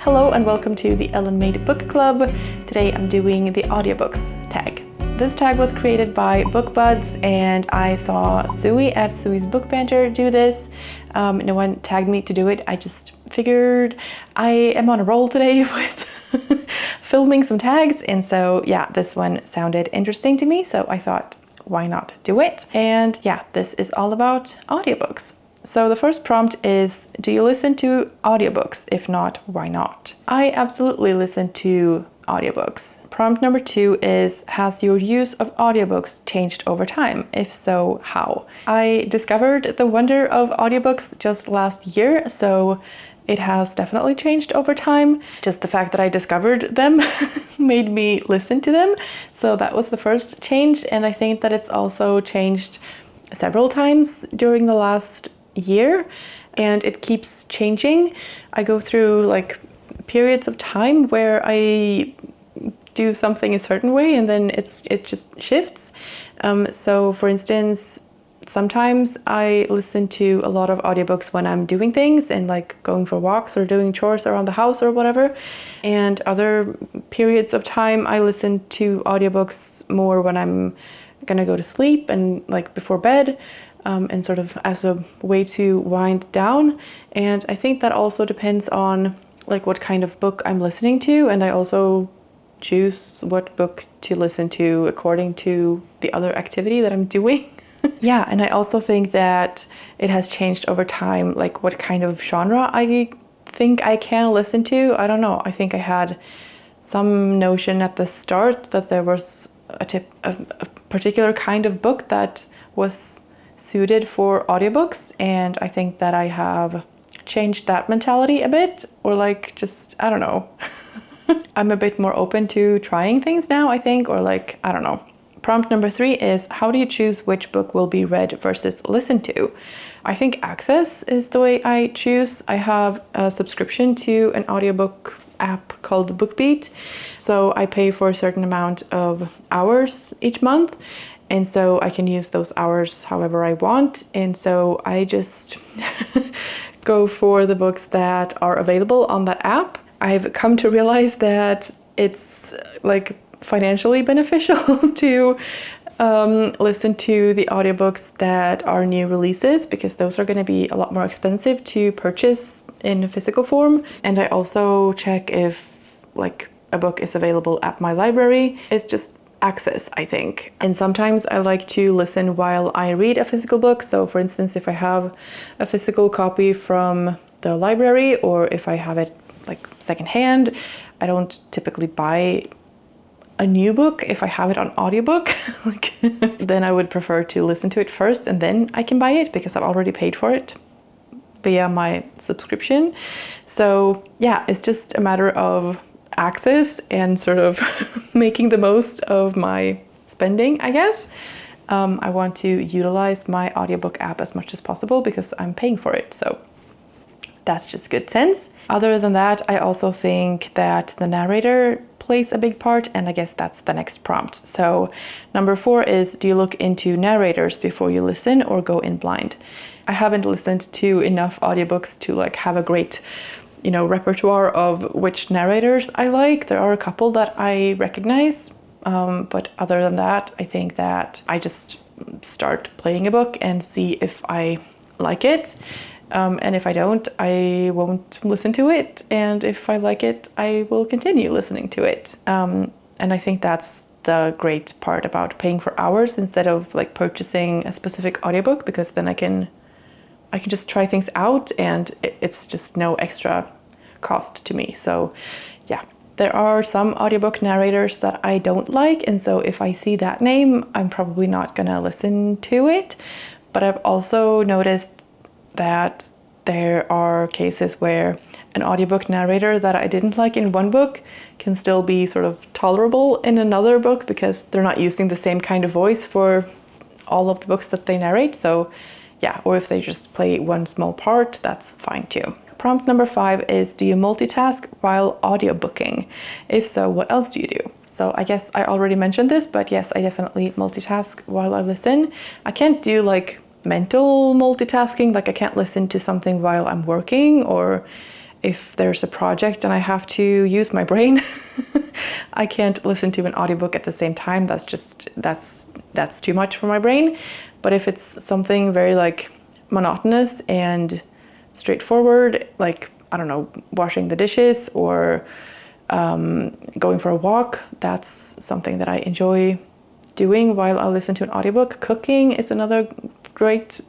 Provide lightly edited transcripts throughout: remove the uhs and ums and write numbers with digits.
Hello and welcome to the Ellen Made Book Club. Today I'm doing the Audiobooks tag. This tag was created by BookBuds and I saw Suey at Suey's Book Banter do this. No one tagged me to do it. I just figured I am on a roll today with filming some tags, and so yeah, this one sounded interesting to me, so I thought, why not do it? And yeah, this is all about audiobooks. So the first prompt is, do you listen to audiobooks? If not, why not? I absolutely listen to audiobooks. Prompt number 2 is, has your use of audiobooks changed over time? If so, how? I discovered the wonder of audiobooks just last year, so it has definitely changed over time. Just the fact that I discovered them made me listen to them. So that was the first change, and I think that it's also changed several times during the last year, and it keeps changing. I go through like periods of time where I do something a certain way and then it just shifts. So for instance, sometimes I listen to a lot of audiobooks when I'm doing things and like going for walks or doing chores around the house or whatever. And other periods of time I listen to audiobooks more when I'm gonna go to sleep and like before bed. And sort of as a way to wind down. And I think that also depends on like what kind of book I'm listening to, and I also choose what book to listen to according to the other activity that I'm doing. Yeah, and I also think that it has changed over time, like what kind of genre I think I can listen to. I don't know, I think I had some notion at the start that there was a particular kind of book that was suited for audiobooks, and I think that I have changed that mentality a bit, or like just, I don't know. I'm a bit more open to trying things now, I think, or like, I don't know. Prompt number 3 is, how do you choose which book will be read versus listened to? I think access is the way I choose. I have a subscription to an audiobook app called BookBeat, so I pay for a certain amount of hours each month. And so I can use those hours however I want. And so I just go for the books that are available on that app. I've come to realize that it's like financially beneficial to listen to the audiobooks that are new releases, because those are going to be a lot more expensive to purchase in physical form. And I also check if like a book is available at my library. It's just access, I think. And sometimes I like to listen while I read a physical book. So for instance, if I have a physical copy from the library, or if I have it like secondhand, I don't typically buy a new book if I have it on audiobook. Like, then I would prefer to listen to it first and then I can buy it, because I've already paid for it via my subscription. So yeah, it's just a matter of access and sort of making the most of my spending, I guess. I want to utilize my audiobook app as much as possible because I'm paying for it, so that's just good sense. Other than that, I also think that the narrator plays a big part, and I guess that's the next prompt. So number 4 is, do you look into narrators before you listen or go in blind? I haven't listened to enough audiobooks to like have a great repertoire of which narrators I like. There are a couple that I recognize, but other than that, I think that I just start playing a book and see if I like it. And if I don't, I won't listen to it. And if I like it, I will continue listening to it. And I think that's the great part about paying for hours instead of like purchasing a specific audiobook, because then I can just try things out and it's just no extra cost to me. So yeah, there are some audiobook narrators that I don't like, and so if I see that name, I'm probably not gonna listen to it. But I've also noticed that there are cases where an audiobook narrator that I didn't like in one book can still be sort of tolerable in another book, because they're not using the same kind of voice for all of the books that they narrate. So yeah, or if they just play one small part, that's fine too. Prompt number 5 is, do you multitask while audiobooking? If so, what else do you do? So I guess I already mentioned this, but yes, I definitely multitask while I listen. I can't do like mental multitasking, like I can't listen to something while I'm working or if there's a project and I have to use my brain, I can't listen to an audiobook at the same time. That's too much for my brain. But if it's something very like monotonous and straightforward, like, I don't know, washing the dishes or going for a walk, that's something that I enjoy doing while I listen to an audiobook. Cooking is another great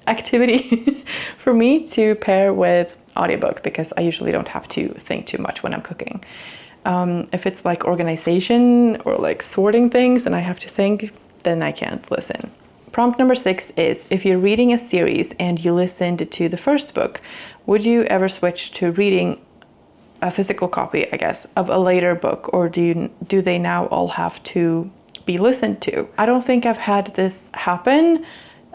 activity for me to pair with audiobook, because I usually don't have to think too much when I'm cooking. If it's like organization or like sorting things and I have to think, then I can't listen. Prompt number 6 is, if you're reading a series and you listened to the first book, would you ever switch to reading a physical copy, I guess, of a later book, or do they now all have to be listened to? I don't think I've had this happen.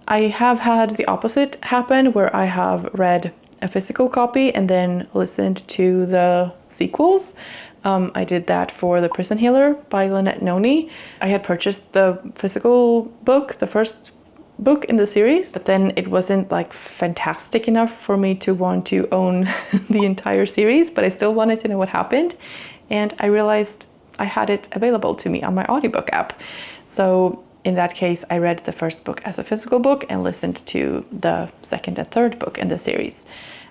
I have had the opposite happen, where I have read a physical copy and then listened to the sequels. I did that for The Prison Healer by Lynette Noni. I had purchased the physical book, the first book in the series, but then it wasn't like fantastic enough for me to want to own the entire series, but I still wanted to know what happened. And I realized I had it available to me on my audiobook app. So in that case, I read the first book as a physical book and listened to the second and third book in the series.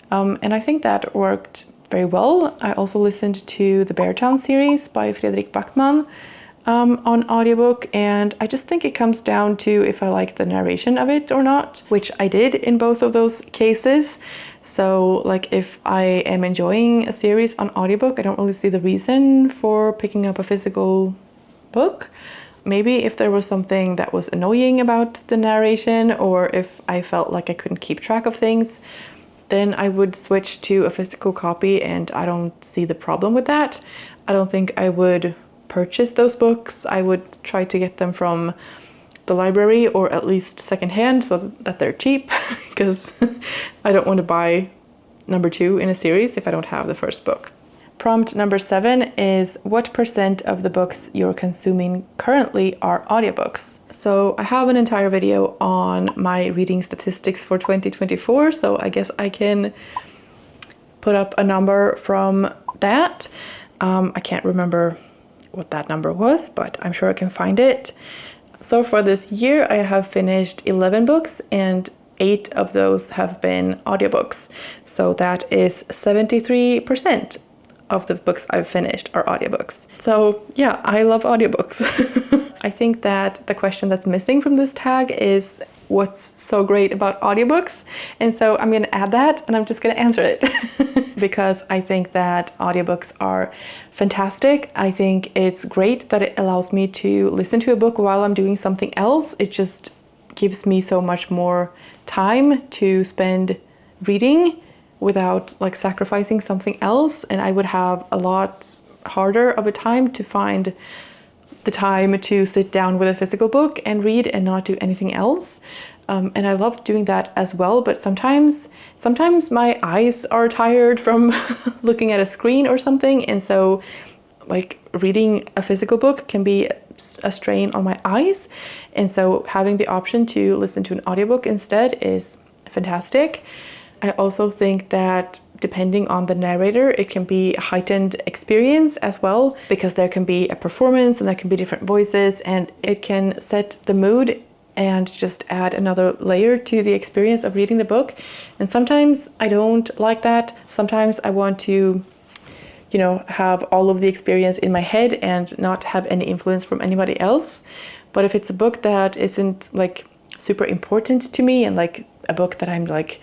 And I think that worked very well. I also listened to the Beartown series by Fredrik Backman on audiobook, and I just think it comes down to if I like the narration of it or not, which I did in both of those cases. So like if I am enjoying a series on audiobook, I don't really see the reason for picking up a physical book. Maybe if there was something that was annoying about the narration, or if I felt like I couldn't keep track of things, then I would switch to a physical copy, and I don't see the problem with that. I don't think I would purchase those books. I would try to get them from the library, or at least secondhand, so that they're cheap, because I don't want to buy number 2 in a series if I don't have the first book. Prompt number 7 is, what % of the books you're consuming currently are audiobooks? So I have an entire video on my reading statistics for 2024, so I guess I can put up a number from that. I can't remember what that number was, but I'm sure I can find it. So for this year, I have finished 11 books, and 8 of those have been audiobooks. So that is 73% of the books I've finished are audiobooks. So yeah, I love audiobooks. I think that the question that's missing from this tag is, what's so great about audiobooks? And so I'm going to add that, and I'm just going to answer it because I think that audiobooks are fantastic. I think it's great that it allows me to listen to a book while I'm doing something else. It just gives me so much more time to spend reading without like sacrificing something else, and I would have a lot harder of a time to find the time to sit down with a physical book and read and not do anything else. And I love doing that as well, but sometimes my eyes are tired from looking at a screen or something, and so like reading a physical book can be a strain on my eyes, and so having the option to listen to an audiobook instead is fantastic. I also think that depending on the narrator, it can be a heightened experience as well, because there can be a performance and there can be different voices, and it can set the mood and just add another layer to the experience of reading the book. And sometimes I don't like that. Sometimes I want to, have all of the experience in my head and not have any influence from anybody else. But if it's a book that isn't like super important to me, and like a book that I'm like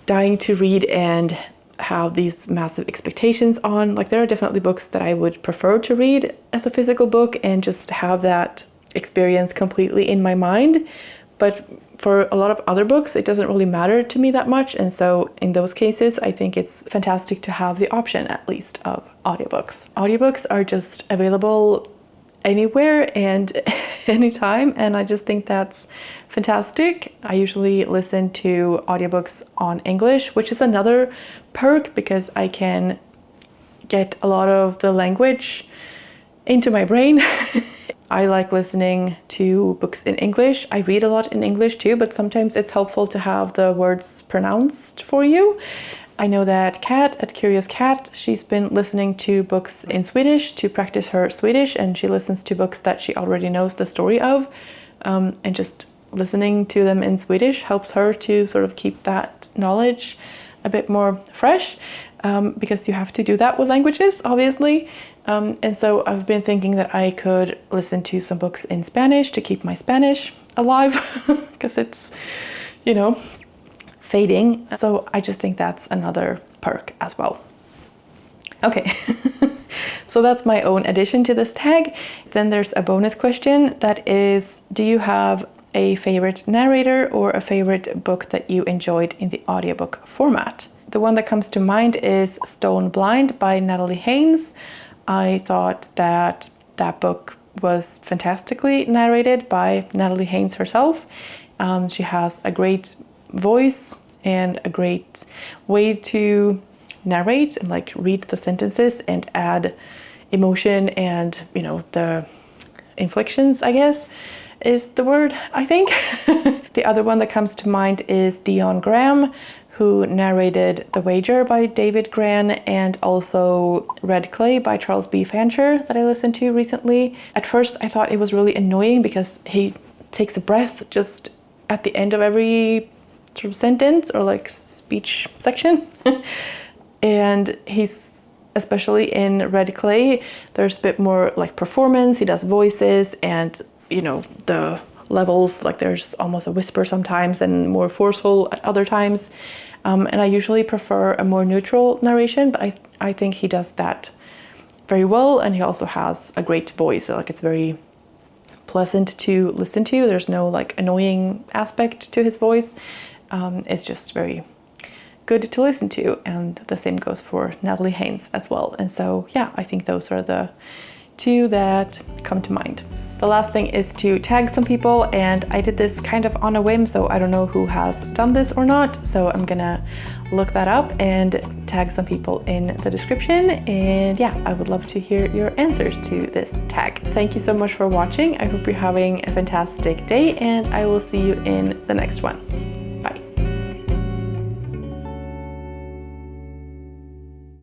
dying to read and have these massive expectations on, like there are definitely books that I would prefer to read as a physical book and just have that experience completely in my mind. But for a lot of other books, it doesn't really matter to me that much. And so in those cases, I think it's fantastic to have the option, at least, of audiobooks. Audiobooks are just available anywhere and anytime, and I just think that's fantastic. I usually listen to audiobooks on English, which is another perk because I can get a lot of the language into my brain. I like listening to books in English. I read a lot in English too, but sometimes it's helpful to have the words pronounced for you. I know that Kat at Curious Cat, she's been listening to books in Swedish to practice her Swedish, and she listens to books that she already knows the story of, and just listening to them in Swedish helps her to sort of keep that knowledge a bit more fresh, because you have to do that with languages, obviously. And so I've been thinking that I could listen to some books in Spanish to keep my Spanish alive, because it's, you know, fading. So I just think that's another perk as well. Okay, so that's my own addition to this tag. Then there's a bonus question that is, do you have a favorite narrator or a favorite book that you enjoyed in the audiobook format? The one that comes to mind is Stone Blind by Natalie Haynes. I thought that that book was fantastically narrated by Natalie Haynes herself. She has a great voice and a great way to narrate and like read the sentences and add emotion and, you know, the inflections, I guess, is the word, I think. The other one that comes to mind is Dion Graham, who narrated The Wager by David Gran and also Red Clay by Charles B. Fancher that I listened to recently. At first I thought it was really annoying because he takes a breath just at the end of every sort of sentence or like speech section. And he's, especially in Red Clay, there's a bit more like performance. He does voices and, you know, the levels, like there's almost a whisper sometimes and more forceful at other times. And I usually prefer a more neutral narration, but I think he does that very well. And he also has a great voice. So, like, it's very pleasant to listen to. There's no like annoying aspect to his voice. It's just very good to listen to. And the same goes for Natalie Haynes as well. And so, yeah, I think those are the two that come to mind. The last thing is to tag some people, and I did this kind of on a whim, so I don't know who has done this or not, so I'm gonna look that up and tag some people in the description. And yeah, I would love to hear your answers to this tag. Thank you so much for watching. I hope you're having a fantastic day, and I will see you in the next one.